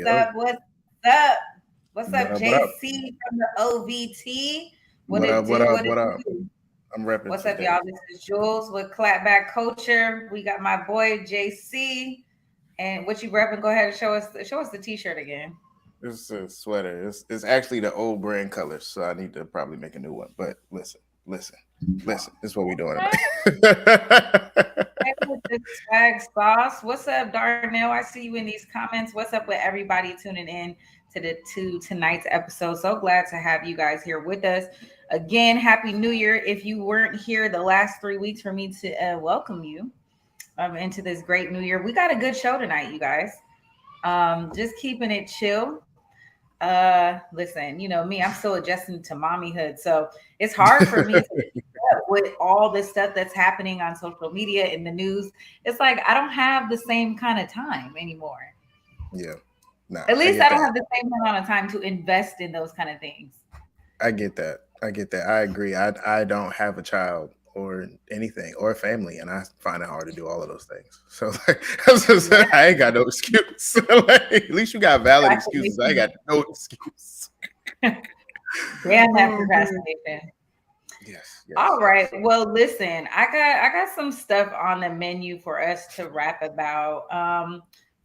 What's up? What's up? What's What up, up? What up? JC from the OVT? What What it up? What do? up? What it What up? do? I'm repping What's up, today. y'all? This is Jules with Clapback Culture. We got my boy JC. And what you repping? Go ahead and show us the t-shirt again. It's a sweater. It's actually the old brand colors, so I need to probably make a new one. But listen. This is what we doing tonight. Hey, with the swag sauce. What's up, Darnell? I see you in these comments. What's up with everybody tuning in to tonight's episode? So glad to have you guys here with us. Again, Happy New Year. If you weren't here the last 3 weeks for me to welcome you into this great new year, we got a good show tonight, you guys. Just keeping it chill. Listen, you know me, I'm still adjusting to mommyhood, so it's hard for me to with all the stuff that's happening on social media in the news. It's like I don't have the same kind of time anymore. Yeah. Nah, At I least get I don't that. have the same amount of time to invest in those kind of things. I get that. I get that. I agree. I don't have a child or anything or a family, and I find it hard to do all of those things. So like, Yeah, I ain't got no excuse. Like, at least you got valid excuses. I ain't got procrastination. no excuse. Damn that Oh man. procrastination. All Yes. right. Well, listen, I got some stuff on the menu for us to rap about.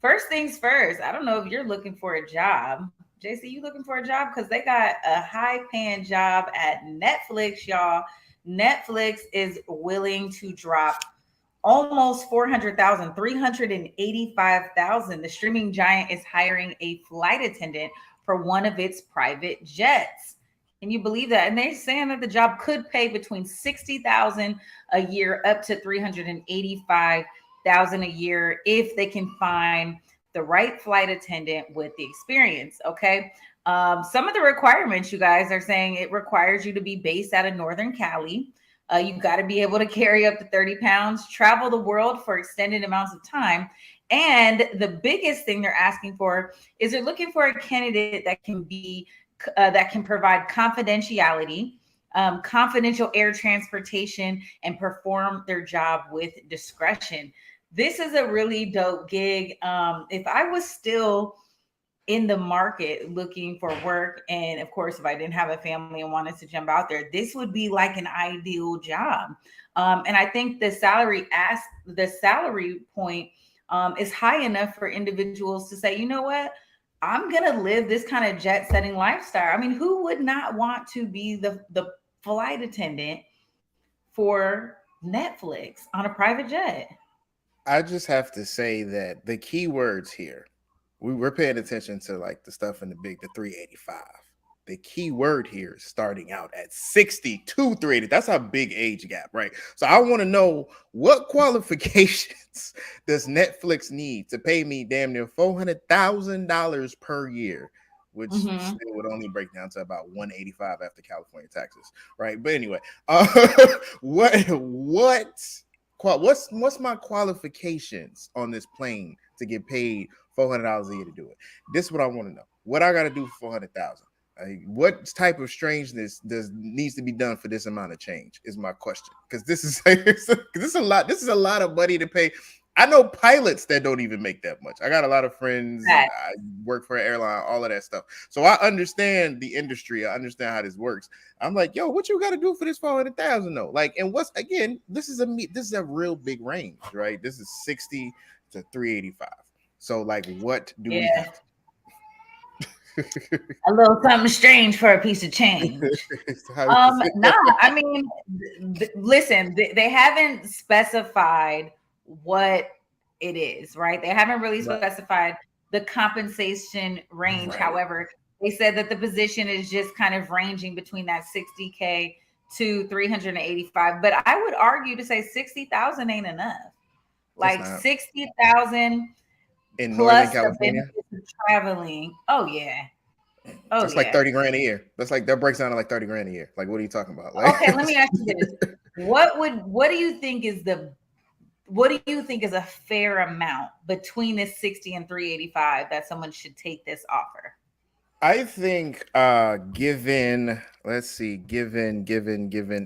First things first. I don't know if you're looking for a job. JC, you looking for a job? Because they got a high paying job at Netflix, y'all. Netflix is willing to drop almost 400,000, 385,000. The streaming giant is hiring a flight attendant for one of its private jets. Can you believe that? And they're saying that the job could pay between 60,000 a year up to 385,000 a year if they can find the right flight attendant with the experience. Okay. Some of the requirements, you guys are saying it requires you to be based out of Northern Cali. You got to be able to carry up to 30 pounds, travel the world for extended amounts of time. And the biggest thing they're asking for is they're looking for a candidate that can provide confidentiality, confidential air transportation, and perform their job with discretion. This is a really dope gig. If I was still in the market looking for work, and of course if I didn't have a family and wanted to jump out there, this would be like an ideal job. And I think the salary point is high enough for individuals to say, you know what, I'm gonna live this kind of jet setting lifestyle. I mean, who would not want to be the flight attendant for Netflix on a private jet? I just have to say that the key words here, we're paying attention to like the stuff in the 385. The key word here is starting out at 62 380. That's a big age gap, right? So I want to know what qualifications does Netflix need to pay me damn near $400,000 per year, which Mm-hmm. still would only break down to about 185 after California taxes, right? But anyway, what's my qualifications on this plane to get paid $400 a year to do it? This is what I want to know. What I got to do for 400,000? What type of strangeness needs to be done for this amount of change is my question. Because this is this is a lot. This is a lot of money to pay. I know pilots that don't even make that much. I got a lot of friends. Right. I work for an airline, all of that stuff. So I understand the industry. I understand how this works. I'm like, yo, what you got to do for this 400,000 though? Like, and what's again? This is a real big range, right? This is 60 to 385. So like, what do we Yeah. have to? A little something strange for a piece of change. Nah, I mean, listen, they haven't specified what it is, right? They haven't really Right, specified the compensation range. right. However, they said that the position is just kind of ranging between that 60K to 385. But I would argue to say 60,000 ain't enough. It's Like not 60,000 in Northern plus the California. benefits of traveling. Oh yeah. Oh That's like yeah. 30 grand a year. That's like that breaks down to like 30 grand a year. Like, what are you talking about? Like, Okay, let me ask you this. What do you think is a fair amount between this 60 and 385 that someone should take this offer? I think given, let's see, given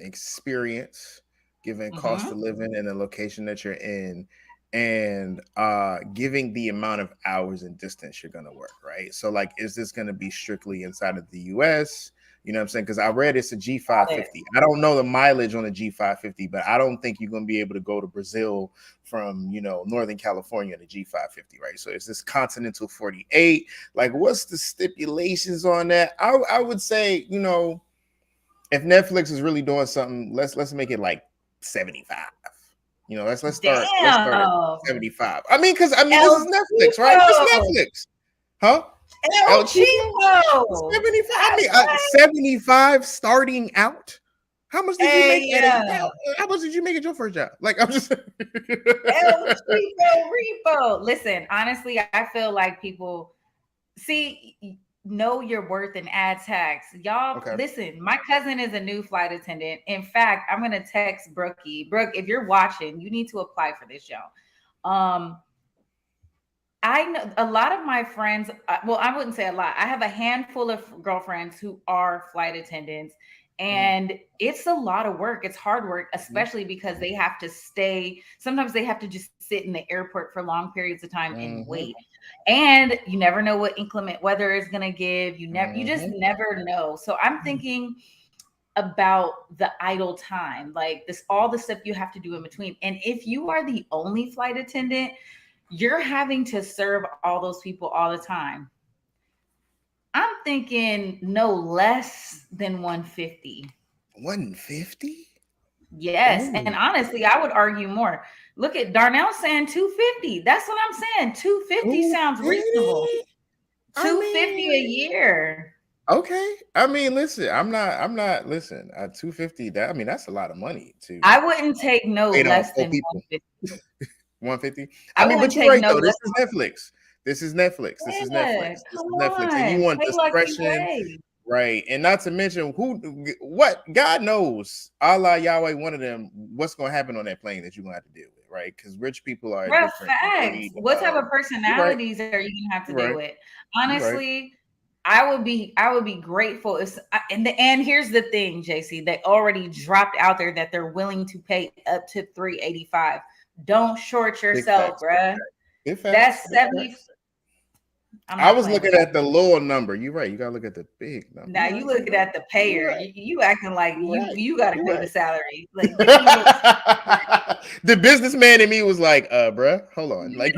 experience, given cost Mm-hmm. of living and the location that you're in, and giving the amount of hours and distance you're gonna work, right? So like, is this gonna be strictly inside of the US? You know what I'm saying? Because I read it's a G550. I don't know the mileage on a G550, but I don't think you're gonna be able to go to Brazil from, you know, Northern California to G550, right? So is this Continental 48? Like, what's the stipulations on that? I would say, you know, if Netflix is really doing something, let's make it like 75. You know, let's start at Damn. 75. I mean, because this El is Netflix, right? This is Chico. Netflix. Huh? El El Chico? Chico. 75. I mean, 75 starting out. How much did you make Hey, how much did you make at your first job? Like, I'm just El Chico Repo. Listen, honestly, I feel like people see know your worth and add tax. Y'all, okay. listen, my cousin is a new flight attendant. In fact, I'm gonna text Brookie. Brooke, if you're watching, you need to apply for this, y'all. I know a lot of my friends, well, I wouldn't say a lot. I have a handful of girlfriends who are flight attendants, and it's a lot of work. It's hard work, especially because they have to stay. Sometimes they have to just sit in the airport for long periods of time and wait. And you never know what inclement weather is going to give. You just never know. So I'm thinking about the idle time, like this, all the stuff you have to do in between. And if you are the only flight attendant, you're having to serve all those people all the time. I'm thinking no less than 150. 150? Yes. And honestly, I would argue more. Look at Darnell saying 250. That's what I'm saying. 250 sounds reasonable. 250 a year. Okay. I mean, listen, I'm not listen, 250, that I mean, that's a lot of money too. I wouldn't take no less than 150. 150. I mean, but you're right though. This is Netflix. This is Netflix. This is Netflix. This is Netflix. And you want discretion, right? And not to mention what God knows, Allah, Yahweh, one of them, what's going to happen on that plane that you're going to have to deal with, right? Because rich people are different. Facts. What type of personalities are you going to have to deal with? Honestly, I would be grateful if, and here's the thing, JC, they already dropped out there that they're willing to pay up to $385. Don't short yourself, bruh. That's 70. I was looking at the lower number. You're right. You gotta look at the big number. Now you looking at the payer. You acting like you gotta pay the salary. Like the businessman in me was like, bruh, hold on. Like,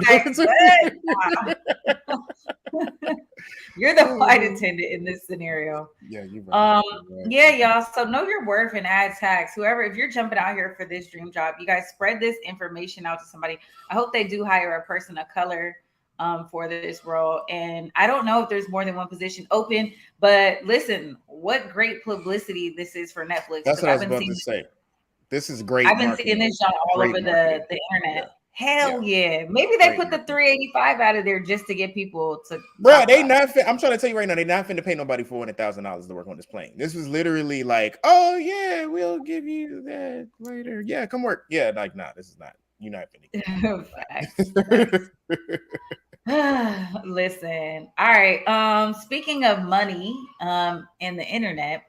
you're the flight attendant in this scenario. Yeah, you're right. Yeah, y'all. So know your worth and add tax. Whoever, if you're jumping out here for this dream job, you guys spread this information out to somebody. I hope they do hire a person of color for this role. And I don't know if there's more than one position open, but listen, what great publicity this is for Netflix. That's what I was about to say. This is great. I've been seeing this all over the internet. Hell yeah. Maybe they put the 385 out of there just to get people to. Bro, they not I'm trying to tell you right now, they not finna pay nobody $400,000 to work on this plane. This was literally like, oh yeah, we'll give you that later. Yeah, come work. Yeah, like, nah, this is not. You're not finna. Listen. All right. Speaking of money and the internet,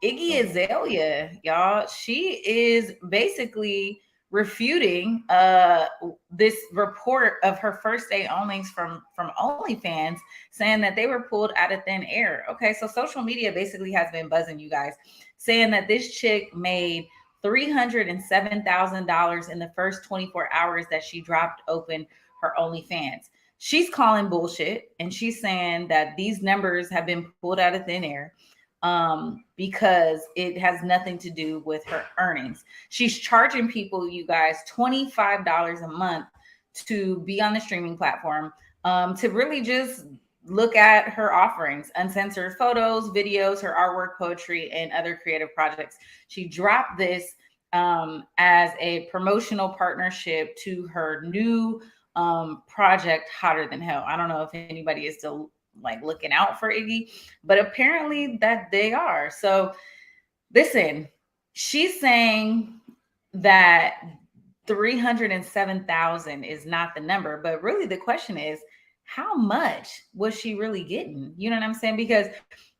Iggy Azalea, y'all, she is basically refuting this report of her first day onlys from OnlyFans, saying that they were pulled out of thin air. Okay, so social media basically has been buzzing, you guys, saying that this chick made $307,000 in the first 24 hours that she dropped open her OnlyFans. She's calling bullshit, and she's saying that these numbers have been pulled out of thin air because it has nothing to do with her earnings. She's charging people, you guys, $25 a month to be on the streaming platform, to really just look at her offerings, uncensored photos, videos, her artwork, poetry, and other creative projects. She dropped this as a promotional partnership to her new project, Hotter Than Hell. I don't know if anybody is still like looking out for Iggy, but apparently that they are. So listen, she's saying that 307,000 is not the number, but really the question is, how much was she really getting? You know what I'm saying? Because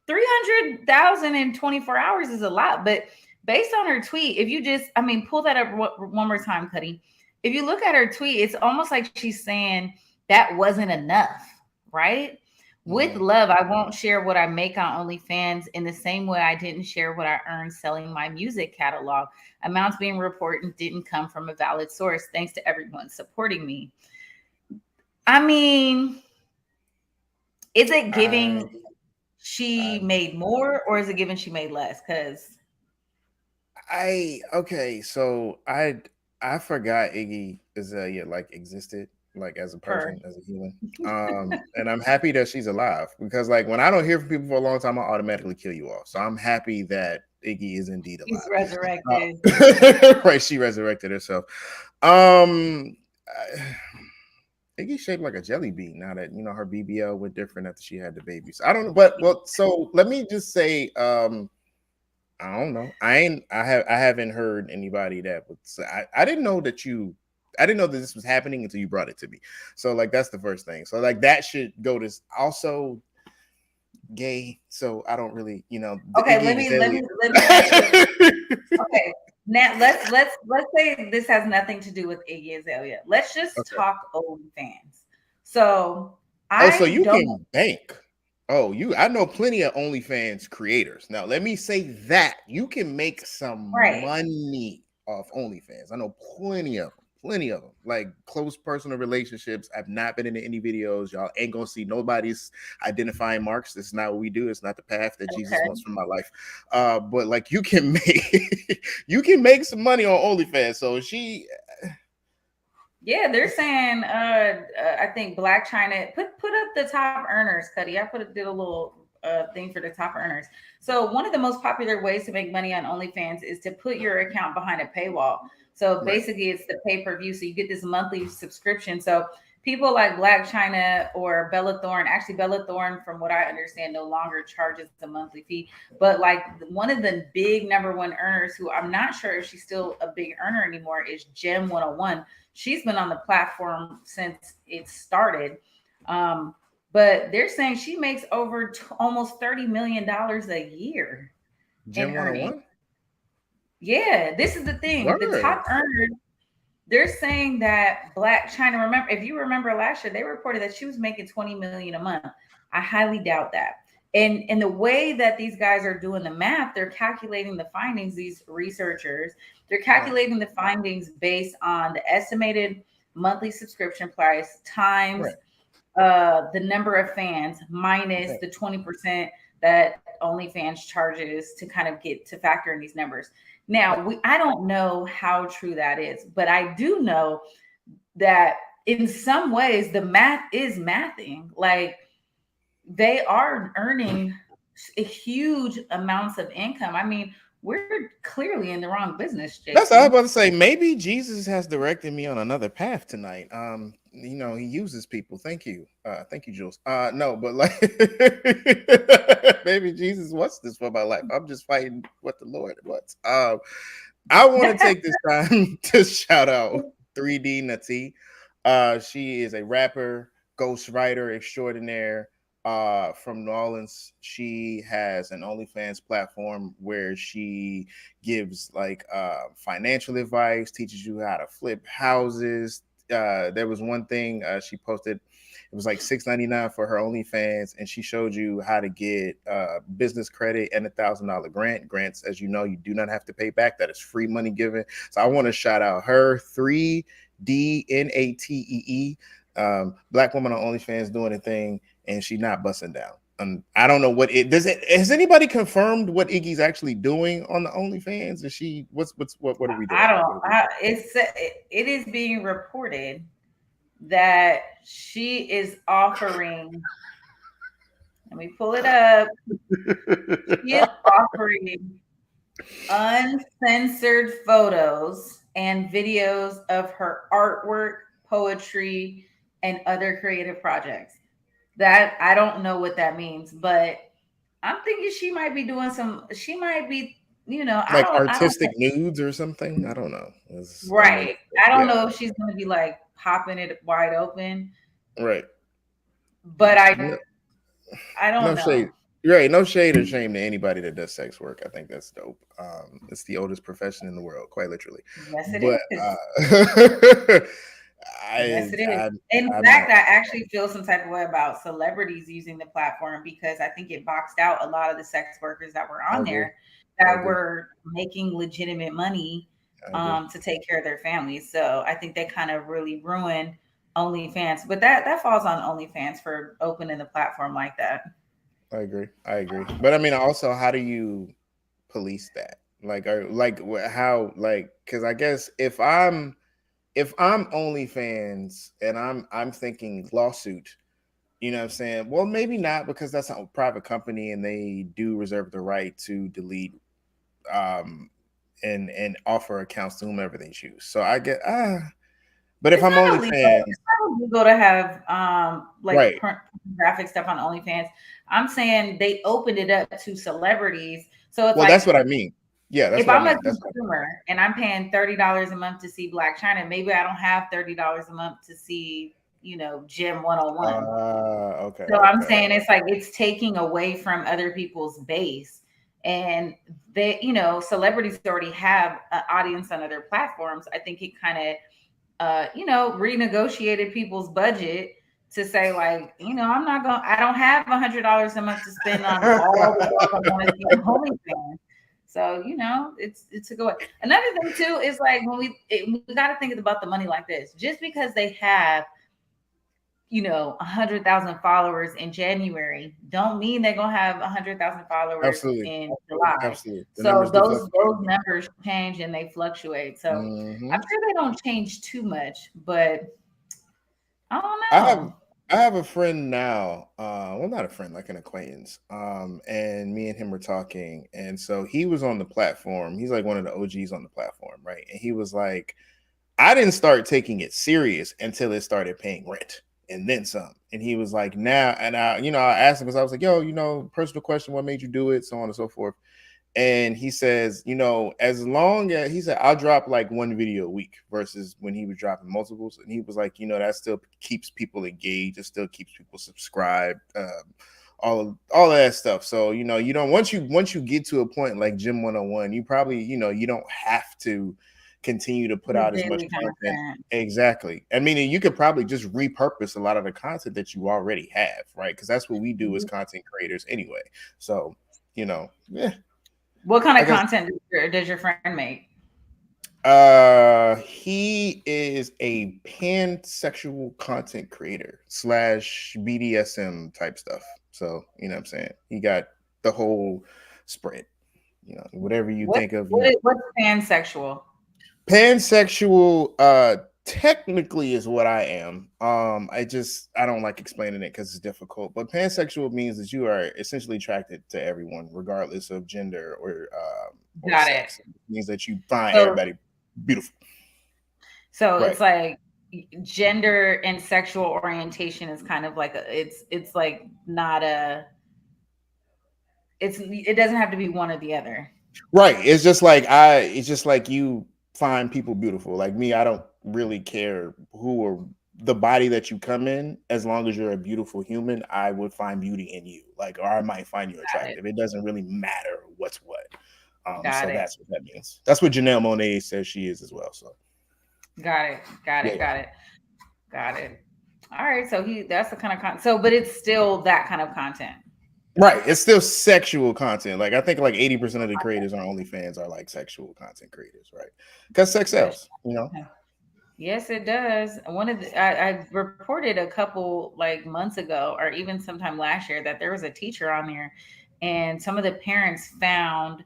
300,000 in 24 hours is a lot, but based on her tweet, if you just, pull that up one more time, Cuddy. if you look at her tweet, it's almost like she's saying that wasn't enough, right? With love, I won't share what I make on OnlyFans in the same way I didn't share what I earned selling my music catalog. Amounts being reported didn't come from a valid source. Thanks to everyone supporting me. I mean, is it giving she made more, or is it giving she made less? Because okay, so I forgot Iggy Azalea like existed like as a person, as a human. And I'm happy that she's alive, because like when I don't hear from people for a long time, I automatically kill you off. So I'm happy that Iggy is indeed she's alive. resurrected. Right, she resurrected herself. Um Iggy shaped like a jelly bean now that her BBL went different after she had the baby. So I don't know, but well, so let me just say, I don't know. I haven't heard anybody that would say. I didn't know that I didn't know that this was happening until you brought it to me. So like that's the first thing. So like that should go to also gay. So I don't really, Okay, let me okay. Now let's say this has nothing to do with Iggy Azalea. Let's just talk OnlyFans. So so you can bank. I know plenty of OnlyFans creators. Now let me say that you can make some money off OnlyFans. I know plenty of them. Like close personal relationships. I've not been into any videos. Y'all ain't gonna see nobody's identifying marks. This is not what we do. It's not the path that Jesus wants for my life. But like you can make some money on OnlyFans. So yeah, they're saying I think Black China put up the top earners, Cuddy. I did a little thing for the top earners. So one of the most popular ways to make money on OnlyFans is to put your account behind a paywall. So basically it's the pay-per-view. So you get this monthly subscription. So people like Black China or Bella Thorne, actually Bella Thorne, from what I understand, no longer charges a monthly fee. But like one of the big number one earners, who I'm not sure if she's still a big earner anymore, is Gem 101. She's been on the platform since it started. But they're saying she makes over almost $30 million a year Gem in earnings. Yeah, this is the thing. The top earners, they're saying that Black China, if you remember last year, they reported that she was making 20 million a month. I highly doubt that. And the way that these guys are doing the math, they're calculating the findings, these researchers, they're calculating the findings based on the estimated monthly subscription price times the number of fans minus the 20% that OnlyFans charges to kind of get to factor in these numbers. Now, I don't know how true that is, but I do know that in some ways the math is mathing. Like they are earning huge amounts of income. I mean, we're clearly in the wrong business, Jason. That's what I was about to say. Maybe Jesus has directed me on another path tonight. He uses people. Thank you. Thank you, Jules. No, but like maybe Jesus wants this for my life. I'm just fighting what the Lord wants. I want to take this time to shout out 3D Nati. She is a rapper, ghostwriter extraordinaire. From New Orleans. She has an OnlyFans platform where she gives like financial advice, teaches you how to flip houses. There was one thing she posted. It was like $6.99 for her OnlyFans, and she showed you how to get business credit and $1,000 grant. Grants, as you know, you do not have to pay back. That is free money given. So I want to shout out her 3DNATEE. Black woman on OnlyFans doing a thing, and she's not busting down. I don't know what it does. Has anybody confirmed what Iggy's actually doing on the OnlyFans? Is she what are we doing? It is being reported that she is offering. Let me pull it up. She is offering uncensored photos and videos of her artwork, poetry, and other creative projects. That I don't know what that means, but I'm thinking she might be doing she might be, like artistic nudes or something. I don't know. Right. I don't know if she's going to be like popping it wide open. Right. But I don't know. Right, no shade or shame to anybody that does sex work. I think that's dope. It's the oldest profession in the world, quite literally. Yes, it But is. Yes, I, it is. I In I'm fact, not. I actually feel some type of way about celebrities using the platform because I think it boxed out a lot of the sex workers that were I on agree. there I that agree. were making legitimate money I agree. to take care of their families. So I think they kind of really ruined OnlyFans. But that falls on OnlyFans for opening the platform like that. I agree. I agree. But I mean, also, how do you police that? Like, how? Like, because I guess if I'm OnlyFans and I'm thinking lawsuit, you know what I'm saying? Well, maybe not because that's a private company and they do reserve the right to delete um and offer accounts to whomever they choose. So I get but if It's I'm not illegal. OnlyFans, It's not illegal to have like right? pornographic stuff on OnlyFans. I'm saying they opened it up to celebrities. So it's Well, that's like what I mean. Yeah, that's if what I I'm a mean. That's what I mean. consumer and I'm paying $30 a month to see Black China, maybe I don't have $30 a month to see, Gym 101. Okay, So I'm okay. saying it's like it's taking away from other people's base. And they, celebrities already have an audience on other platforms. I think it kind of renegotiated people's budget to say like, I don't have $100 a month to spend on all the girls I want to see on OnlyFans. So, it's a good way. Another thing too is like when we got to think about the money like this. Just because they have 100,000 followers in January don't mean they're gonna have 100,000 followers Absolutely, in July. absolutely. The So numbers do those fluctuate. numbers change and they fluctuate. So I'm Hmm. sure they don't change too much, but I don't I have know. I have a friend now. Well, not a friend, like an acquaintance. And me and him were talking, and so he was on the platform. He's like one of the OGs on the platform, right? And he was like, I didn't start taking it serious until it started paying rent and then some. And he was like, now, and I asked him because I was like, yo, personal question, what made you do it, so on and so forth. And he says, as long as he said, I'll drop like one video a week versus when he was dropping multiples. And he was like, that still keeps people engaged. It still keeps people subscribed. All of that stuff. So, you don't once you get to a point like Gym 101, you probably, you don't have to continue to put The out as much daily content. content. Exactly. I mean, you could probably just repurpose a lot of the content that you already have, right? Because that's what we do as content creators anyway. So, yeah. What kind I of guess content does your friend make? he is a pansexual content creator slash BDSM type stuff. So, what I'm saying? He got the whole spread. Whatever you What think of, what's pansexual? pansexual technically is what I am. I don't like explaining it because it's difficult, but pansexual means that you are essentially attracted to everyone regardless of gender or Got it. sex. It means that you find So everybody beautiful. so Right. it's like gender and sexual orientation is kind of like it's like not a it doesn't have to be one or the other. Right. It's just like you find people beautiful. Like me, I don't really care who or the body that you come in, as long as you're a beautiful human, I would find beauty in you. Like, or I might find you Got it. attractive. It doesn't really matter what's what. Got So it. that's what that means. That's what Janelle Monáe says she is as well. So Got it. Got yeah, it. yeah. Got it. Got it. All right. So that's the kind of content. So, but it's still that kind of content. Right. It's still sexual content. Like I think like 80% of the creators on OnlyFans are like sexual content creators, right? Because sex Yes. sells. Yes, it does. I reported a couple like months ago, or even sometime last year, that there was a teacher on there, and some of the parents found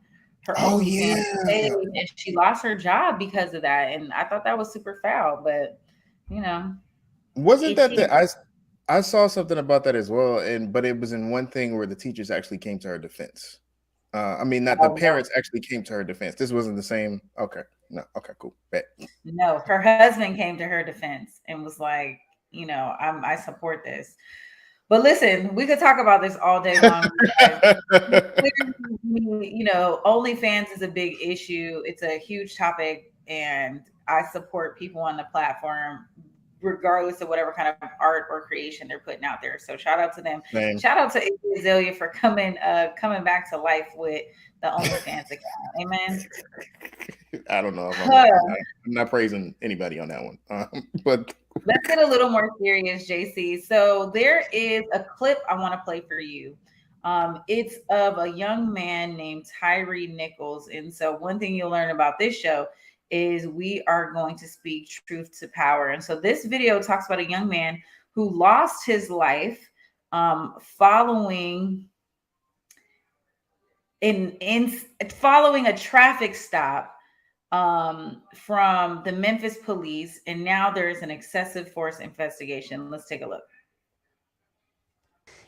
her Oh OnlyFans page, yeah. and she lost her job because of that. And I thought that was super foul, but you know, Wasn't if that she I saw something about that as well, but it was in one thing where the teachers actually came to her defense. I mean, not the oh no, parents actually came to her defense. This wasn't the same. Okay, no, okay, cool. Bet. no, her husband came to her defense and was like, I support this. But listen, we could talk about this all day long. Guys. Clearly, OnlyFans is a big issue. It's a huge topic, and I support people on the platform regardless of whatever kind of art or creation they're putting out there. So shout out to them. Same. Shout out to Iggy Azalea for coming back to life with the OnlyFans account. Amen. I don't know if I'm not praising anybody on that one, but let's get a little more serious, JC. So there is a clip I want to play for you. It's of a young man named Tyre Nicholas. And so one thing you'll learn about this show is we are going to speak truth to power. And so this video talks about a young man who lost his life following a traffic stop from the Memphis police. And now there is an excessive force investigation. Let's take a look.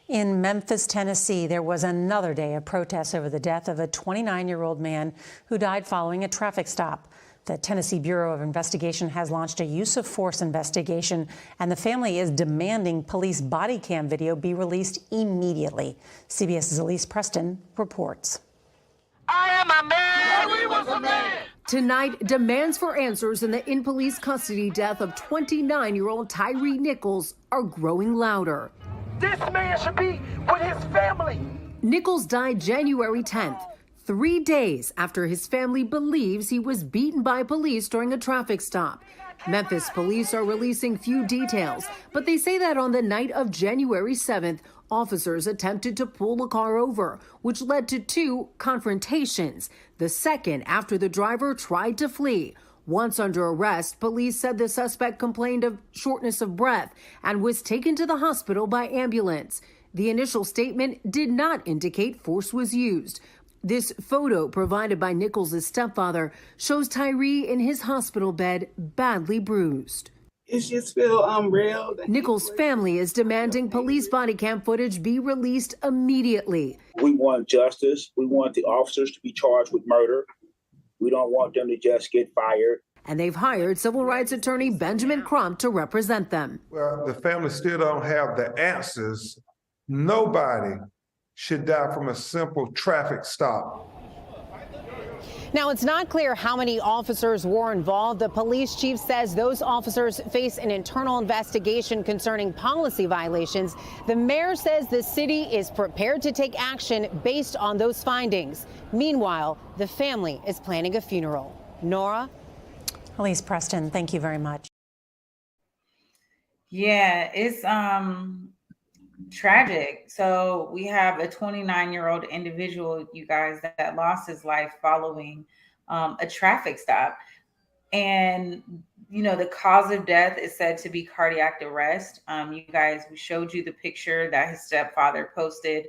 In Memphis, Tennessee, there was another day of protests over the death of a 29-year-old man who died following a traffic stop. The Tennessee Bureau of Investigation has launched a use of force investigation, and the family is demanding police body cam video be released immediately. CBS's Elise Preston reports. I am a man. He was a man. Tonight, demands for answers in the in-police custody death of 29-year-old Tyre Nicholas are growing louder. This man should be with his family. Nicholas died January 10th, 3 days after his family believes he was beaten by police during a traffic stop. Memphis police are releasing few details, but they say that on the night of January 7th, officers attempted to pull a car over, which led to 2 confrontations, the second after the driver tried to flee. Once under arrest, police said the suspect complained of shortness of breath and was taken to the hospital by ambulance. The initial statement did not indicate force was used. This photo provided by Nichols' stepfather shows Tyre in his hospital bed, badly bruised. It just feels unreal. Nichols' family is demanding police body cam footage be released immediately. We want justice. We want the officers to be charged with murder. We don't want them to just get fired. And they've hired civil rights attorney Benjamin Crump to represent them. Well, the family still don't have the answers. Nobody should die from a simple traffic stop. Now, it's not clear how many officers were involved. The police chief says those officers face an internal investigation concerning policy violations. The mayor says the city is prepared to take action based on those findings. Meanwhile, the family is planning a funeral. Nora? Elise Preston, thank you very much. Yeah, it's tragic. So we have a 29-year-old individual, you guys, that lost his life following a traffic stop. And, you know, the cause of death is said to be cardiac arrest. You guys, we showed you the picture that his stepfather posted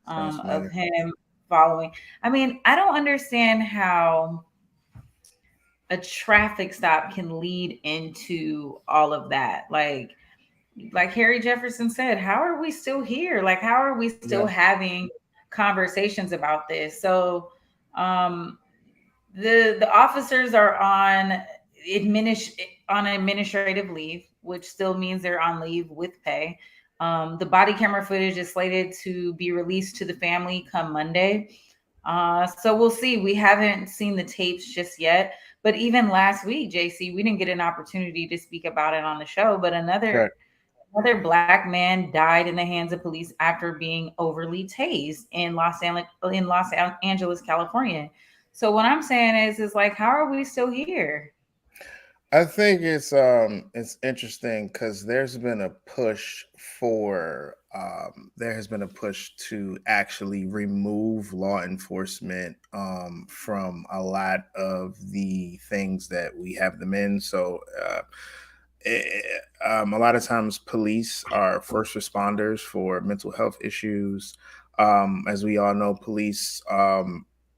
of him following. I mean, I don't understand how a traffic stop can lead into all of that. Like Harry Jefferson said, how are we still here? Like, how are we still having conversations about this? So the officers are on administrative leave, which still means they're on leave with pay. The body camera footage is slated to be released to the family come Monday. So we'll see. We haven't seen the tapes just yet. But even last week, JC, we didn't get an opportunity to speak about it on the show. But another Black man died in the hands of police after being overly tased in Los Angeles, California. So what I'm saying is like, how are we still here? I think it's interesting because there's been a push to actually remove law enforcement from a lot of the things that we have them in. So a lot of times police are first responders for mental health issues. As we all know, police are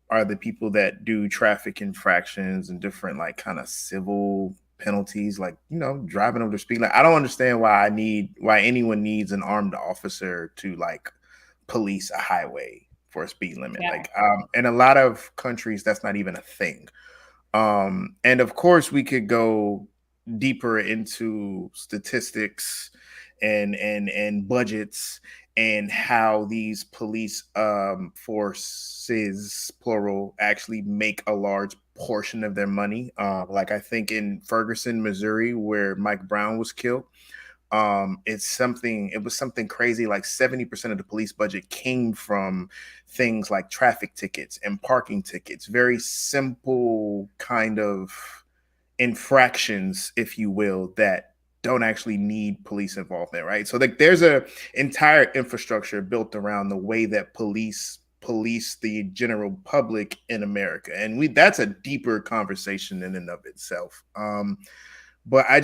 the people that do traffic infractions and different like kind of civil penalties, like, you know, driving over the speed limit. I don't understand why anyone needs an armed officer to like police a highway for a speed limit. Yeah. Like in a lot of countries, that's not even a thing. And of course, we could go deeper into statistics and budgets and how these police forces, plural, actually make a large portion of their money. Like I think in Ferguson, Missouri, where Mike Brown was killed, it was something crazy, like 70% of the police budget came from things like traffic tickets and parking tickets, very simple kind of infractions, if you will, that don't actually need police involvement, right? So like there's a entire infrastructure built around the way that police the general public in America, and that's a deeper conversation in and of itself. But I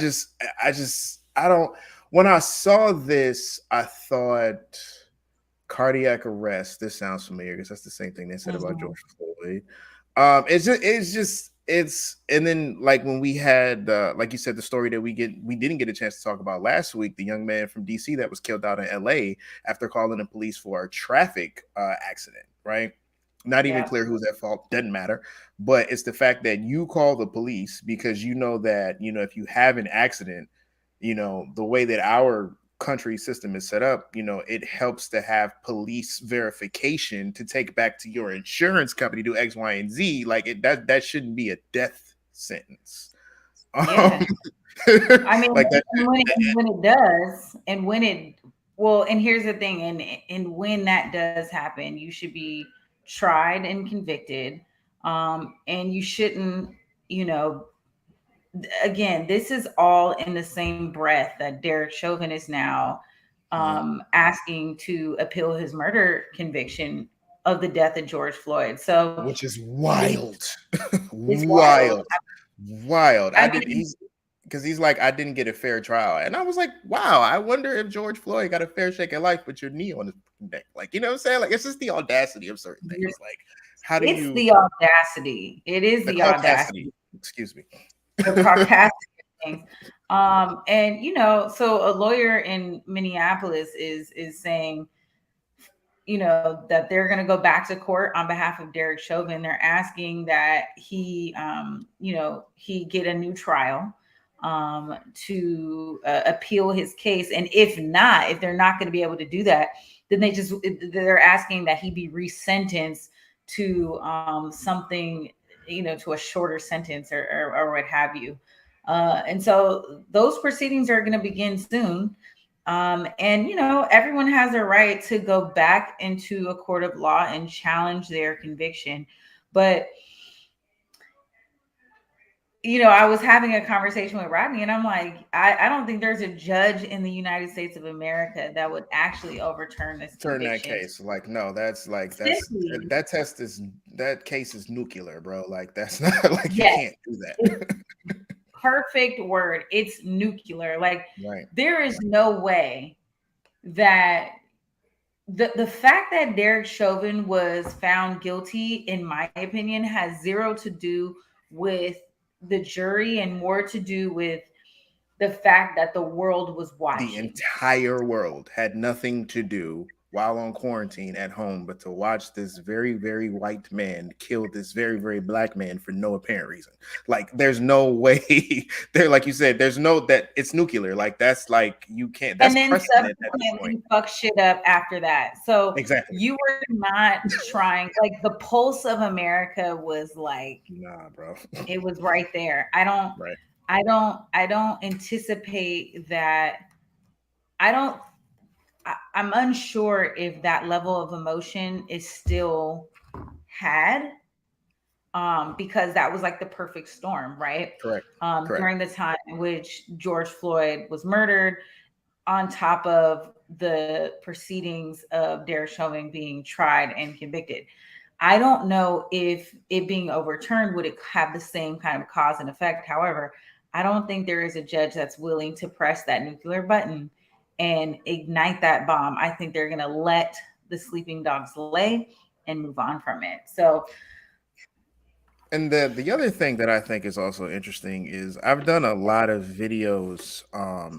don't. When I saw this, I thought cardiac arrest. This sounds familiar because that's the same thing they said about George Floyd. And then like when we had like you said, the story that we didn't get a chance to talk about last week, the young man from DC that was killed out in LA after calling the police for a traffic accident, right? Not even clear who's at fault, doesn't matter. But it's the fact that you call the police because you know that, if you have an accident, the way that our country system is set up, it helps to have police verification to take back to your insurance company, do X, Y, and Z. Like that shouldn't be a death sentence. Yeah. I mean, like when it does, and and here's the thing, and when that does happen, you should be tried and convicted, and you shouldn't, again, this is all in the same breath that Derek Chauvin is now asking to appeal his murder conviction of the death of George Floyd. So, which is wild, wild. He's like, I didn't get a fair trial, and I was like, wow, I wonder if George Floyd got a fair shake of life with your knee on his neck. Like, you know what I'm saying? Like, it's just the audacity of certain things. Like, how do you? It's the audacity. It is the audacity. Excuse me. The sarcastic things. And so a lawyer in Minneapolis is saying, that they're going to go back to court on behalf of Derek Chauvin. They're asking that he he get a new trial to appeal his case. And if they're not going to be able to do that, then they're asking that he be resentenced to something, to a shorter sentence or what have you. And so those proceedings are going to begin soon. And, everyone has a right to go back into a court of law and challenge their conviction. But, I was having a conversation with Rodney, and I'm like, I don't think there's a judge in the United States of America that would actually overturn this conviction. That case. Like, no, that case is nuclear, bro. Like, that's not like, you can't do that. Perfect word. It's nuclear. Like, right. There is no way that the fact that Derek Chauvin was found guilty, in my opinion, has zero to do with the jury and more to do with the fact that the world was watching. The entire world had nothing to do while on quarantine at home but to watch this very, very white man kill this very, very black man for no apparent reason. Like, there's no way there, like you said, there's no, that it's nuclear. Like, that's like, you can't, that's and then subsequently fuck shit up after that. So exactly, you were not trying, like, the pulse of America was like, nah, bro, it was right there. I don't anticipate that. I'm unsure if that level of emotion is still had, because that was like the perfect storm, right? Correct. During the time in which George Floyd was murdered, on top of the proceedings of Derek Chauvin being tried and convicted. I don't know if it being overturned would it have the same kind of cause and effect. However, I don't think there is a judge that's willing to press that nuclear button and ignite that bomb. I think they're going to let the sleeping dogs lay and move on from it. So, and the other thing that I think is also interesting is I've done a lot of videos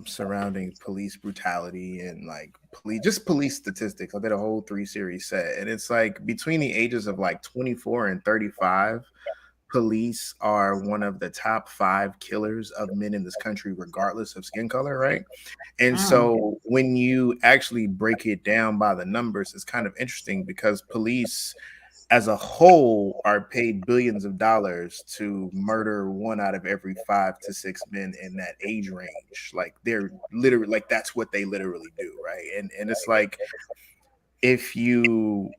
surrounding police brutality and like police statistics. I did a whole 3-series set, and it's like between the ages of like 24 and 35, police are one of the top 5 killers of men in this country, regardless of skin color, right? And so when you actually break it down by the numbers, it's kind of interesting because police as a whole are paid billions of dollars to murder 1 out of every 5 to 6 men in that age range. Like they're literally like that's what they literally do, right? And it's like if you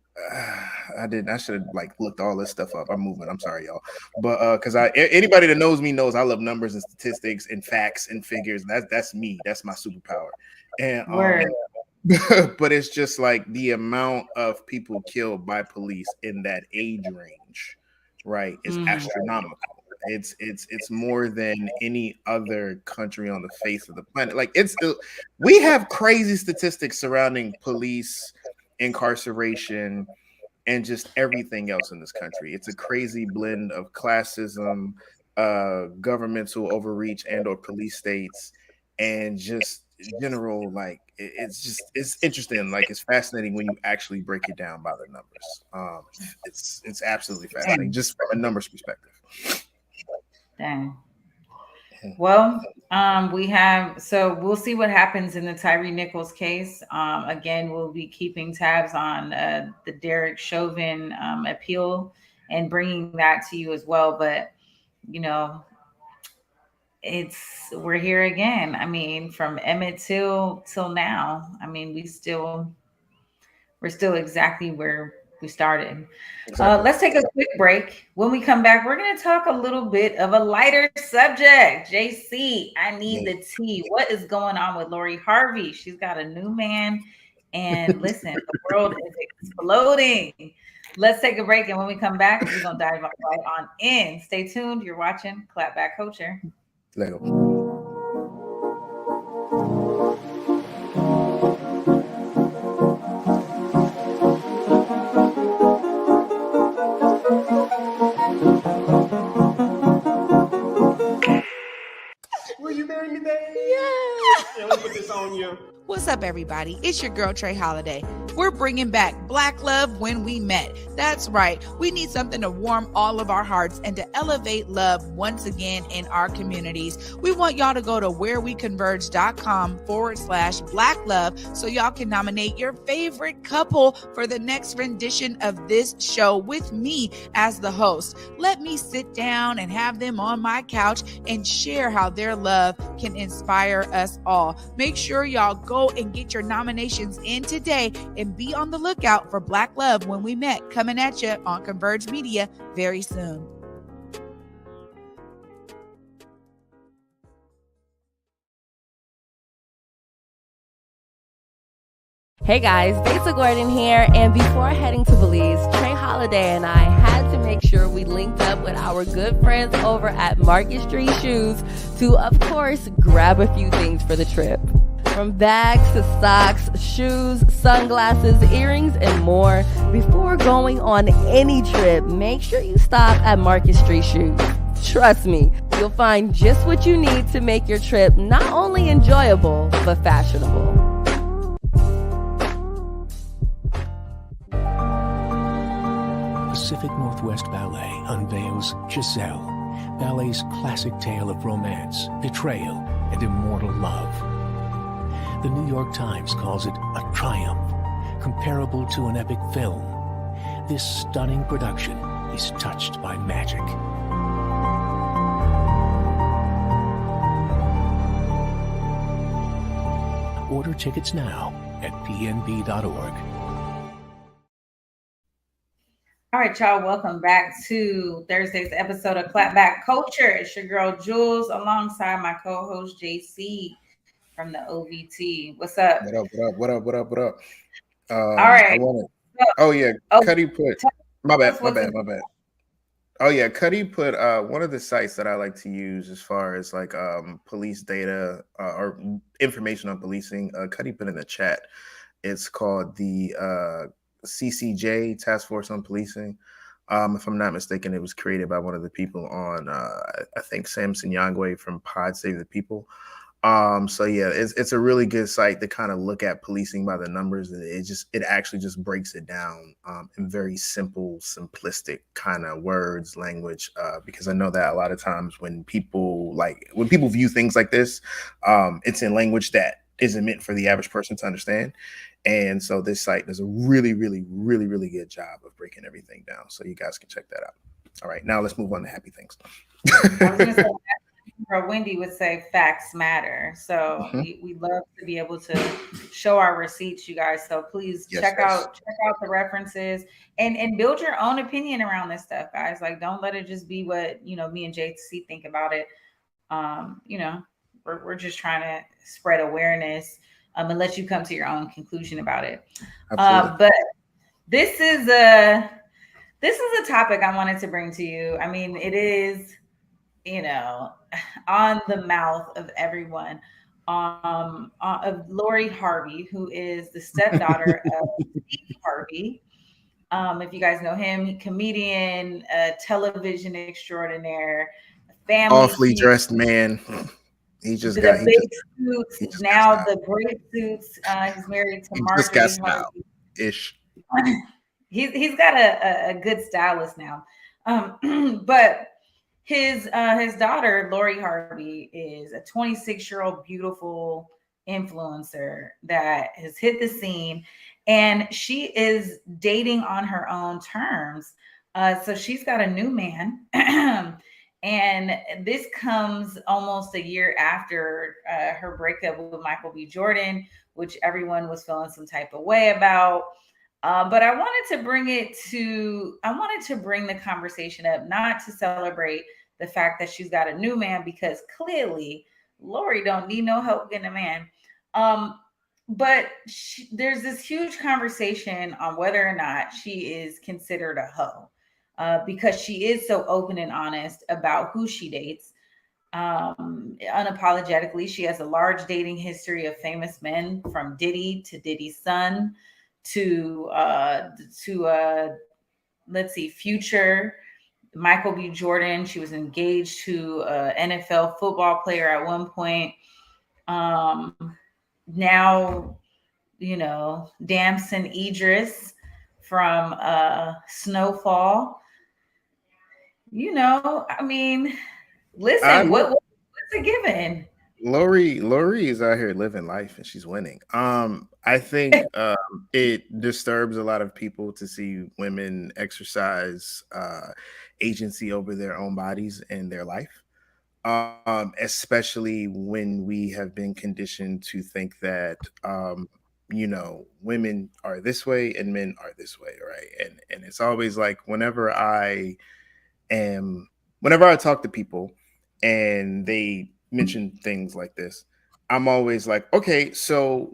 I should have like looked all this stuff up. I'm moving. I'm sorry, y'all. But because anybody that knows me knows I love numbers and statistics and facts and figures. That's me. That's my superpower. And but it's just like the amount of people killed by police in that age range, right, is astronomical. It's more than any other country on the face of the planet. Like we have crazy statistics surrounding police incarceration and just everything else in this country. It's a crazy blend of classism, governmental overreach and or police states, and just general like it's interesting. Like it's fascinating when you actually break it down by the numbers. It's absolutely fascinating just from a numbers perspective. Dang. Well, we'll see what happens in the Tyre Nicholas case. Again, we'll be keeping tabs on the Derek Chauvin appeal and bringing that to you as well. But, you know, we're here again. I mean, from Emmett till now. I mean, we're still exactly where we started. Let's take a quick break. When we come back, we're going to talk a little bit of a lighter subject. JC, I need the tea. What is going on with Lori Harvey? She's got a new man. And listen, the world is exploding. Let's take a break. And when we come back, we're going to dive right on in. Stay tuned. You're watching Clapback Culture. Let go. Will you marry me, baby? Yeah. Let me put this on you. What's up, everybody? It's your girl, Trey Holiday. We're bringing back Black Love When We Met. That's right. We need something to warm all of our hearts and to elevate love once again in our communities. We want y'all to go to whereweconverge.com/Black Love so y'all can nominate your favorite couple for the next rendition of this show with me as the host. Let me sit down and have them on my couch and share how their love can inspire us all. Make sure y'all go and get your nominations in today and be on the lookout for Black Love When We Met coming at you on Converge Media very soon. Hey guys, Basic Gordon here, and before heading to Belize, Trey Holiday and I had to make sure we linked up with our good friends over at Market Street Shoes to, of course, grab a few things for the trip. From bags to socks, shoes, sunglasses, earrings, and more. Before going on any trip, make sure you stop at Market Street Shoes. Trust me, you'll find just what you need to make your trip not only enjoyable, but fashionable. Pacific Northwest Ballet unveils Giselle, ballet's classic tale of romance, betrayal, and immortal love. The New York Times calls it a triumph, comparable to an epic film. This stunning production is touched by magic. Order tickets now at pnb.org. All right, y'all, welcome back to Thursday's episode of Clapback Culture. It's your girl, Jules, alongside my co-host, JC from the OVT. What's up? What up? All right. Cuddy put... My bad. Oh, yeah, Cuddy put one of the sites that I like to use as far as like police data or information on policing. Cuddy put in the chat. It's called the... CCJ, Task Force on Policing. If I'm not mistaken, it was created by one of the people on, I think, Samson Yangwe from Pod Save the People. So yeah, it's a really good site to kind of look at policing by the numbers. It actually just breaks it down in very simple, simplistic kind of words, language. Because I know that a lot of times when people view things like this, it's in language that isn't meant for the average person to understand. And so this site does a really, really, really, really good job of breaking everything down. So you guys can check that out. All right, now let's move on to happy things. I was gonna say, Wendy would say facts matter. So we love to be able to show our receipts, you guys. So please check out the references and build your own opinion around this stuff, guys. Like, don't let it just be what, you know, me and JC think about it. You know, we're just trying to spread awareness and let you come to your own conclusion about it. But this is a topic I wanted to bring to you. I mean, it is, you know, on the mouth of everyone, of Lori Harvey, who is the stepdaughter of Steve Harvey. If you guys know him, comedian, television extraordinaire, family, awfully dressed man. He just got the big suits. Now the great suits. He's married to Marjorie. Just got style ish. He's got a good stylist now, but his daughter Lori Harvey is a 26-year-old beautiful influencer that has hit the scene, and she is dating on her own terms. So she's got a new man. And this comes almost a year after her breakup with Michael B. Jordan, which everyone was feeling some type of way about. But I wanted to bring the conversation up, not to celebrate the fact that she's got a new man, because clearly Lori don't need no help getting a man. But there's this huge conversation on whether or not she is considered a hoe. Because she is so open and honest about who she dates. Unapologetically, she has a large dating history of famous men, from Diddy to Diddy's son to let's see, Future, Michael B. Jordan. She was engaged to an NFL football player at one point. Now, you know, Damson Idris from Snowfall. You know, I mean, listen, what's a given? Lori is out here living life and she's winning. I think it disturbs a lot of people to see women exercise agency over their own bodies and their life. Especially when we have been conditioned to think that you know, women are this way and men are this way, right? And it's always like whenever I talk to people and they mention things like this, I'm always like, okay, so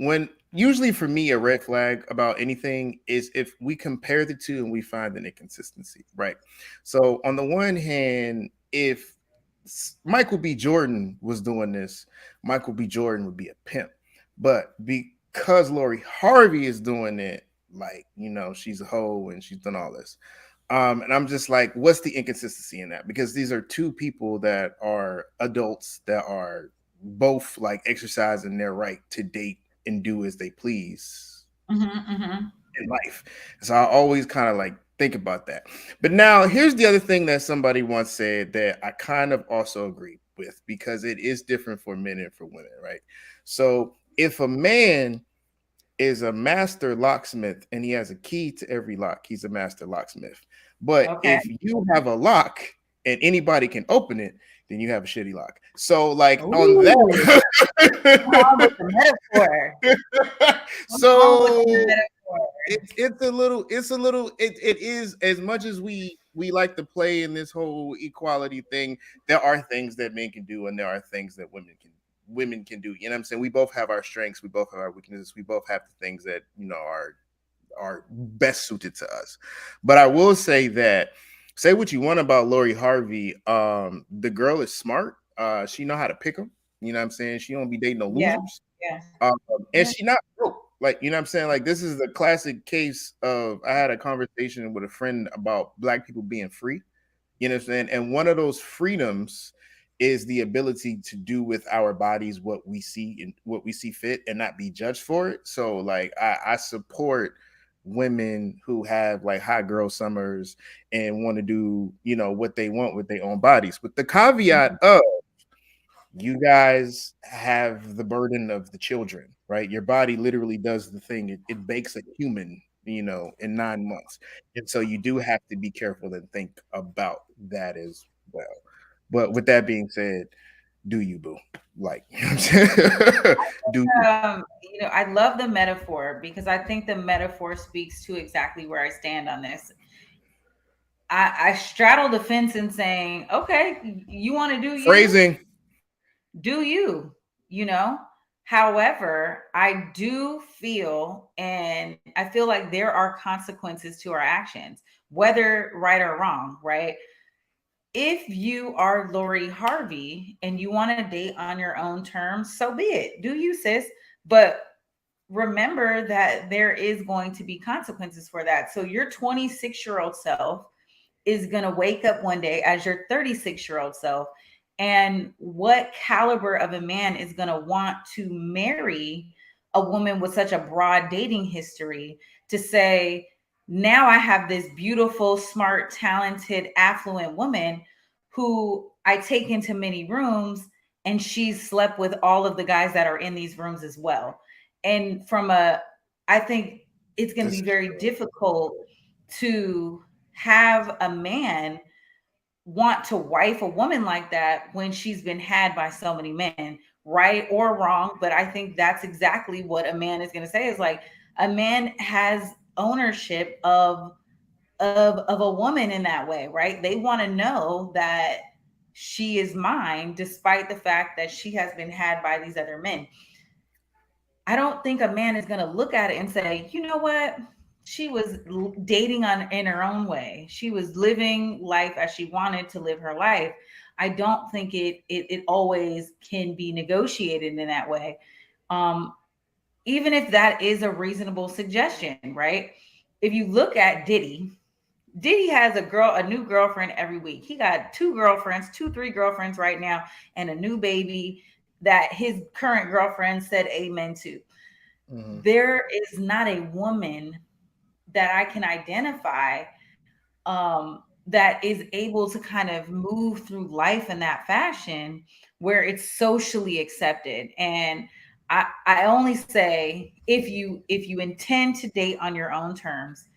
usually for me, a red flag about anything is if we compare the two and we find an inconsistency, right? So on the one hand, if Michael B. Jordan was doing this, Michael B. Jordan would be a pimp. But because Lori Harvey is doing it, like, you know, she's a hoe and she's done all this. And I'm just like, what's the inconsistency in that? Because these are two people that are adults that are both like exercising their right to date and do as they please in life. So I always kind of like think about that. But now here's the other thing that somebody once said that I kind of also agree with, because it is different for men and for women, right? So if a man is a master locksmith and he has a key to every lock, he's a master locksmith. But if you have a lock and anybody can open it, then you have a shitty lock. So like on that, so it is, as much as we like to play in this whole equality thing, there are things that men can do and there are things that women can do. You know what I'm saying? We both have our strengths, we both have our weaknesses, we both have the things that, you know, are best suited to us. But I will say that, say what you want about Lori Harvey, the girl is smart. She know how to pick them. You know what I'm saying? She don't be dating no losers. And she not broke. Like, you know what I'm saying? Like, this is the classic case of, I had a conversation with a friend about Black people being free. You know what I'm saying? And one of those freedoms is the ability to do with our bodies what we see and what we see fit and not be judged for it. So like, I support women who have like hot girl summers and want to do, you know, what they want with their own bodies, with the caveat of You guys have the burden of the children, right? Your body literally does the thing. It bakes a human, in 9 months. And so you do have to be careful and think about that as well. But with that being said, do you, boo? Like, do you? I love the metaphor because I think the metaphor speaks to exactly where I stand on this. I straddle the fence in saying, okay, you want to do Phrasing. Do you, However, I do feel, and I feel like there are consequences to our actions, whether right or wrong, right? If you are Lori Harvey and you want to date on your own terms, so be it. Do you, sis? But remember that there is going to be consequences for that. So your 26-year-old self is going to wake up one day as your 36-year-old self. And what caliber of a man is going to want to marry a woman with such a broad dating history to say, now I have this beautiful, smart, talented, affluent woman who I take into many rooms, and she's slept with all of the guys that are in these rooms as well. And I think it's going to be very difficult to have a man want to wife a woman like that when she's been had by so many men, right or wrong. But I think that's exactly what a man is going to say, is like, a man has ownership of a woman in that way, right? They want to know that she is mine, despite the fact that she has been had by these other men. I don't think a man is going to look at it and say, you know what? She was dating in her own way. She was living life as she wanted to live her life. I don't think it always can be negotiated in that way. Even if that is a reasonable suggestion, right? If you look at Diddy has a new girlfriend every week. He got 3 girlfriends right now, and a new baby that his current girlfriend said amen to. Mm-hmm. There is not a woman that I can identify that is able to kind of move through life in that fashion where it's socially accepted. And I only say, if you intend to date on your own terms,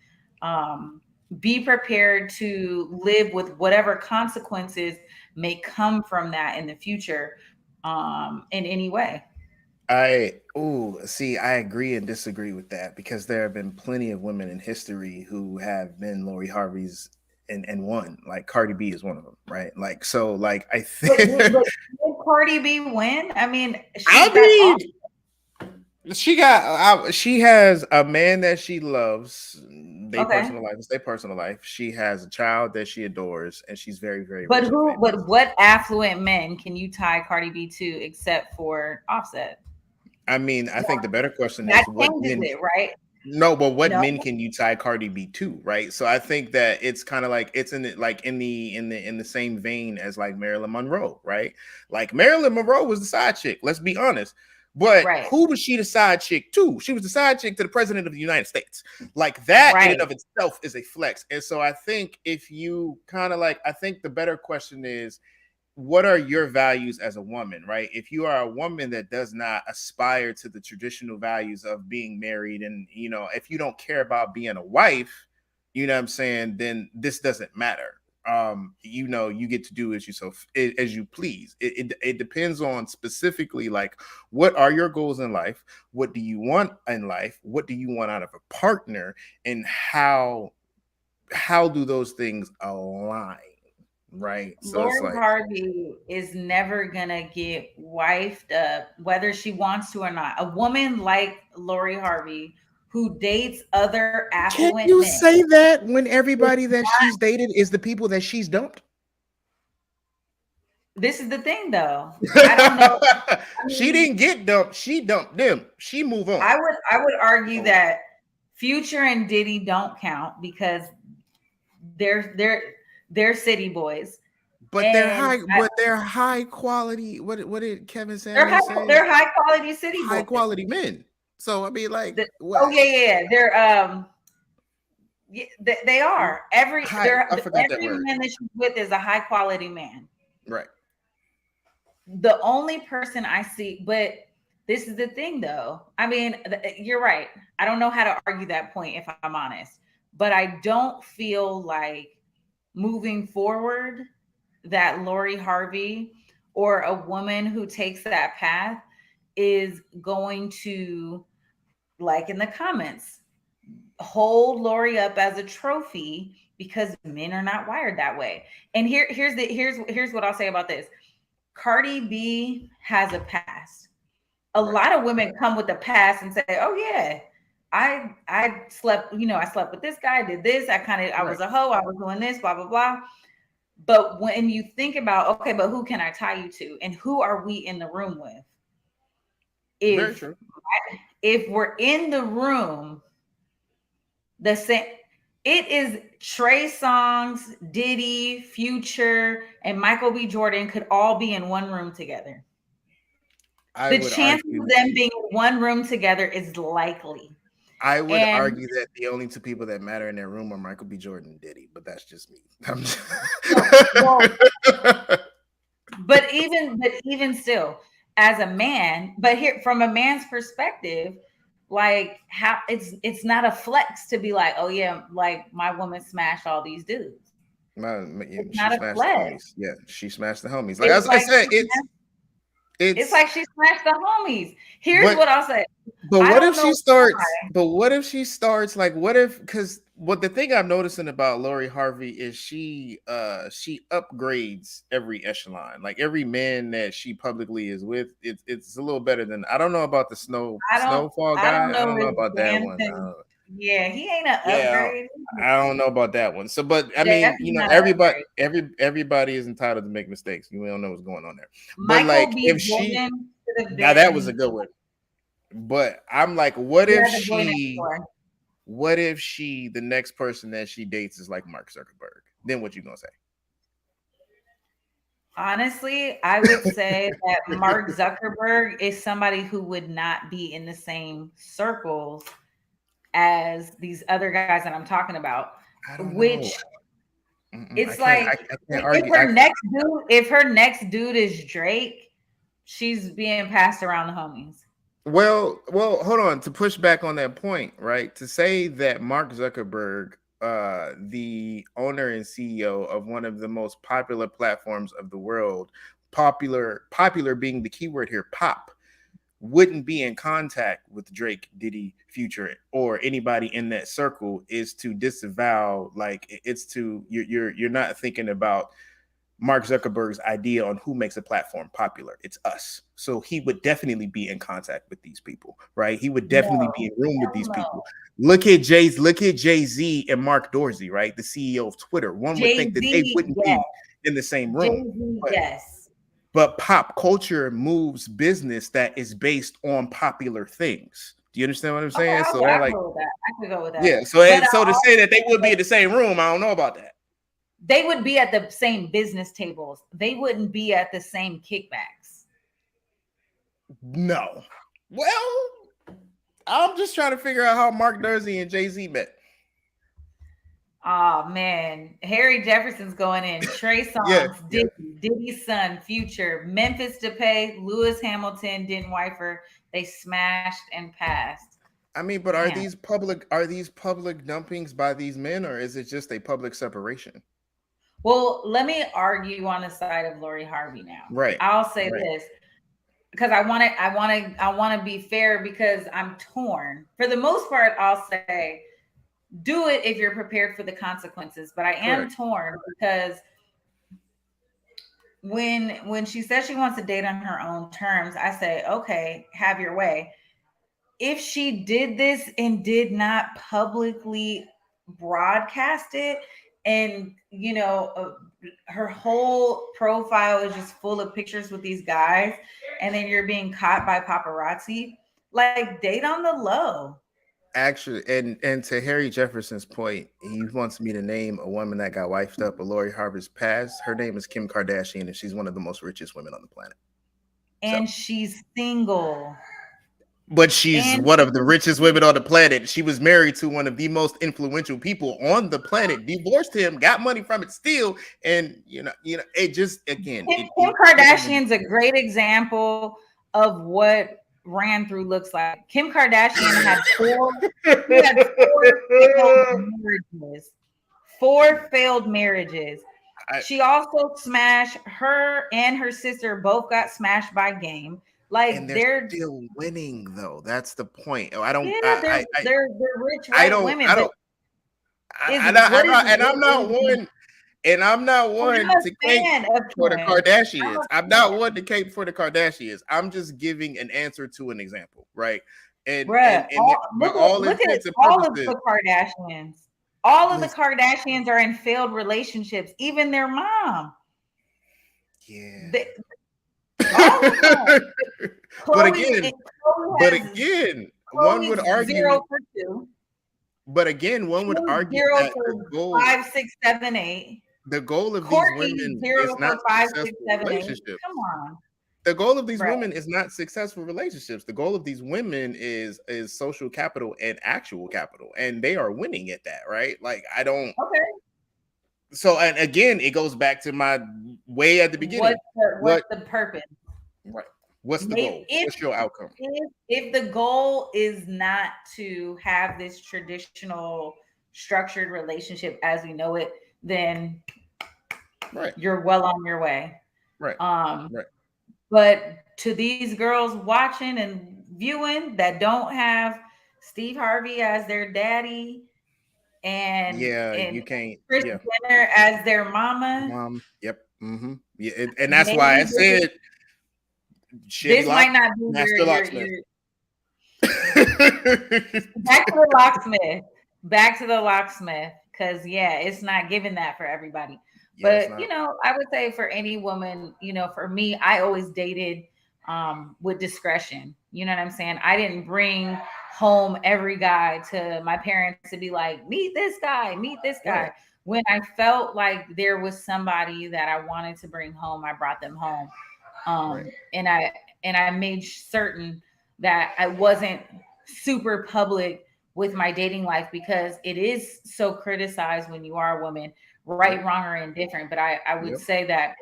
be prepared to live with whatever consequences may come from that in the future, in any way. I agree and disagree with that, because there have been plenty of women in history who have been Lori Harvey's and won. Like Cardi B is one of them, right? Like, so, like, I think did Cardi B win? I mean, she has a man that she loves. Personal life is their personal life. She has a child that she adores, and she's very, very. But what affluent men can you tie Cardi B to except for Offset? I mean, I think the better question is what men, right? No, but what men can you tie Cardi B to, right? So I think that it's kind of like it's in the same vein as like Marilyn Monroe, right? Like Marilyn Monroe was the side chick. Let's be honest. But who was she the side chick to? She was the side chick to the president of the United States. Like that in and of itself is a flex. And so I think if you kind of like, I think the better question is, what are your values as a woman, right? If you are a woman that does not aspire to the traditional values of being married, and, if you don't care about being a wife, you know what I'm saying, then this doesn't matter. You get to do as you please. It depends on specifically, like, what are your goals in life? What do you want in life? What do you want out of a partner? And how do those things align? Right. So Lori Harvey is never gonna get wifed up, whether she wants to or not. A woman like Lori Harvey who dates other affluent men. Can you say that when everybody that she's dated is the people that she's dumped? This is the thing, though. I don't know. She didn't get dumped. She dumped them. She moved on. I would argue that Future and Diddy don't count because they're city boys. But they're high quality. What did Kevin Samuels say? They're high quality city boys. High quality men. So I mean, like, they're they are every man that she's with is a high quality man. Right. the only person I see, but this is the thing though. I mean, you're right. I don't know how to argue that point if I'm honest, but I don't feel like moving forward that Lori Harvey or a woman who takes that path is going to, like in the comments, hold Lori up as a trophy because men are not wired that way. And here's what I'll say about this. Cardi B has a past. A lot of women come with a past and say, "Oh yeah, I slept, I slept with this guy, did this, I was a hoe, I was doing this, blah blah blah." But when you think about, okay, but who can I tie you to, and who are we in the room with? If we're in the room, the same. It is Trey Songz, Diddy, Future, and Michael B. Jordan could all be in one room together. The chance of them being in one room together is likely. I would argue that the only two people that matter in that room are Michael B. Jordan and Diddy, but that's just me. But even still, as a man, but here from a man's perspective, like how it's not a flex to be like, oh yeah, like my woman smashed all these dudes. She smashed the homies. Yeah, she smashed the homies. Like I said, it's like she smashed the homies. Here's what I'll say. But what if she starts? But what if she starts? Like, what if? Because the thing I'm noticing about Lori Harvey is she upgrades every echelon. Like every man that she publicly is with, it's a little better than. I don't know about the snowfall guy. I don't know about that one. Yeah, he ain't an upgrade. I don't know about that one. So, but I mean, everybody is entitled to make mistakes. We don't know what's going on there. But like, if she, now that was a good one. But I'm like, what if she, the next person that she dates is like Mark Zuckerberg? Then what you gonna say? Honestly, I would say that Mark Zuckerberg is somebody who would not be in the same circles as these other guys that I'm talking about. Which it's like if her next dude is Drake, she's being passed around the homies. Well, hold on. To push back on that point, right? To say that Mark Zuckerberg, the owner and CEO of one of the most popular platforms of the world, popular being the keyword here, pop, wouldn't be in contact with Drake, Diddy, Future, or anybody in that circle is to disavow. Like it's to you're not thinking about Mark Zuckerberg's idea on who makes a platform popular. It's us. So he would definitely be in contact with these people, right? He would definitely be in room with these people. Look at Jay-Z and Mark Dorsey, right? The CEO of Twitter. One would think that they wouldn't be in the same room. But pop culture moves business that is based on popular things. Do you understand what I'm saying? Okay, so they're like, I could go with that. Yeah. So to say that they would be in the same room, I don't know about that. They would be at the same business tables. They wouldn't be at the same kickbacks. No. Well, I'm just trying to figure out how Mark Dorsey and Jay-Z met. Oh man, Harry Jefferson's going in. Trey Songz, Diddy's son, Future, Memphis Depay, Lewis Hamilton, didn't wife her. They smashed and passed. I mean, but are these public dumpings by these men, or is it just a public separation? Well, let me argue on the side of Lori Harvey now. Right. I'll say this because I want to be fair because I'm torn. For the most part, I'll say do it if you're prepared for the consequences. But I am torn because when she says she wants to date on her own terms, I say, okay, have your way. If she did this and did not publicly broadcast it, and her whole profile is just full of pictures with these guys, and then you're being caught by paparazzi, like date on the low. Actually, and to Harry Jefferson's point, he wants me to name a woman that got wifed up, a Lori Harvey's past. Her name is Kim Kardashian, and she's one of the most richest women on the planet. And she's single. But she's one of the richest women on the planet. She was married to one of the most influential people on the planet, divorced him, got money from it still. And, it just, again. Kim Kardashian's a great example of what ran through looks like. Kim Kardashian had four failed marriages. 4 failed marriages. She also smashed, her and her sister both got smashed by game. Like, and they're still winning, though. That's the point. I don't. Yeah, they're rich women. I'm not one to cape for the Kardashians. I'm not one to cape for the Kardashians. I'm just giving an answer to an example, right? And look at all of the Kardashians. All of the Kardashians are in failed relationships. Even their mom. Yeah. But again, one would argue 0 for 2. But again, one would argue 0 that for the goal, 5, 6, 7, 8. The goal of Courtney, these women 0 is not 5, successful 6, 7, 8. relationships. Come on. The goal of these women is not successful relationships. The goal of these women is social capital and actual capital, and they are winning at that, right? Like, I don't. Okay. So, and again, it goes back to my way at the beginning. What's the purpose? Right. What's the goal? What's your outcome? If the goal is not to have this traditional structured relationship as we know it, then you're well on your way. Right. But to these girls watching and viewing that don't have Steve Harvey as their daddy and you can't. Kris Jenner as their mom. Yep. Mm-hmm. Yeah, and that's why I said this might not be your back to the locksmith, because it's not giving that for everybody. But I would say for any woman, for me, I always dated with discretion. You know what I'm saying? I didn't bring home every guy to my parents to be like, meet this guy. Right. When I felt like there was somebody that I wanted to bring home, I brought them home. And I made certain that I wasn't super public with my dating life, because it is so criticized when you are a woman, right, wrong, or indifferent. But I would say that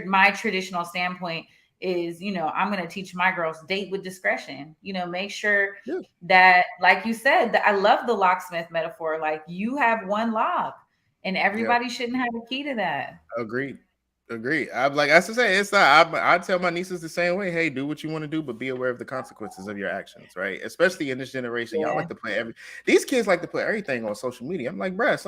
my traditional standpoint is, I'm going to teach my girls, date with discretion, make sure that, like you said, that I love the locksmith metaphor. Like, you have one lock and everybody shouldn't have a key to that. Agreed. I'm like, as I say, it's not. I tell my nieces the same way. Hey, do what you want to do, but be aware of the consequences of your actions, right? Especially in this generation, y'all like to play these kids like to play everything on social media. I'm like, bruh,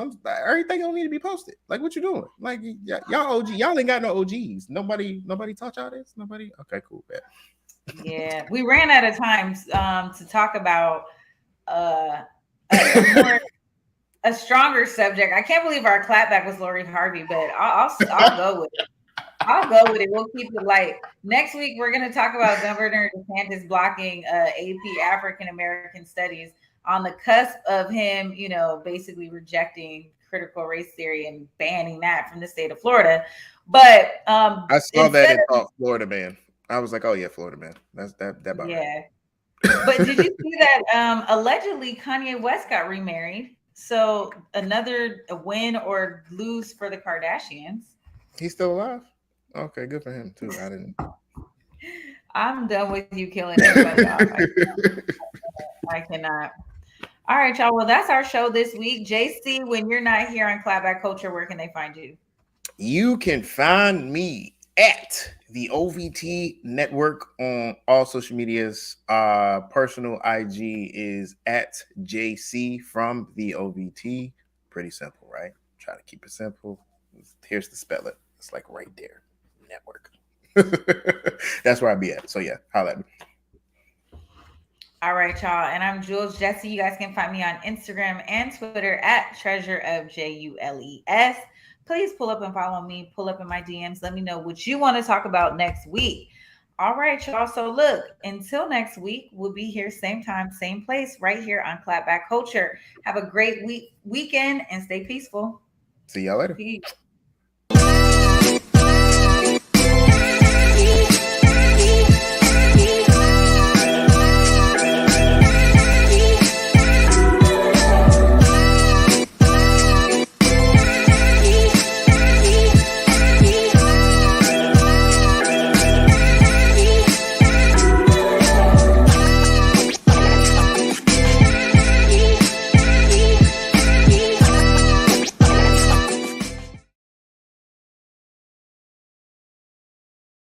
everything don't need to be posted. Like, what you doing? Like, y'all OG, y'all ain't got no OGs. Nobody taught y'all this. Nobody. Okay, cool, bet. Yeah, we ran out of time to talk about a stronger subject. I can't believe our clapback was Lori Harvey, but I'll go with it. We'll keep it light. Next week, we're going to talk about Governor DeSantis blocking AP African American Studies on the cusp of him, basically rejecting critical race theory and banning that from the state of Florida. But I saw that and thought Florida man. I was like, oh yeah, Florida man. That's that about right. But did you see that allegedly Kanye West got remarried? So another win or lose for the Kardashians. He's still alive? Okay, good for him too. I didn't. I'm done with you killing everybody off. I cannot. All right, y'all. Well, that's our show this week. JC, when you're not here on Clapback Culture, where can they find you? You can find me at the OVT Network on all social medias. Personal IG is at JC from the OVT. Pretty simple, right? Try to keep it simple. Here's the spell it. It's like right there. Network. That's where I'll be at. So yeah, holla at me. All right, y'all. And I'm Jules Jessie. You guys can find me on Instagram and Twitter at Treasure of JULES. Please pull up and follow me. Pull up in my DMs. Let me know what you want to talk about next week. All right, y'all. So look, until next week, we'll be here same time, same place, right here on Clapback Culture. Have a great weekend and stay peaceful. See y'all later. Peace.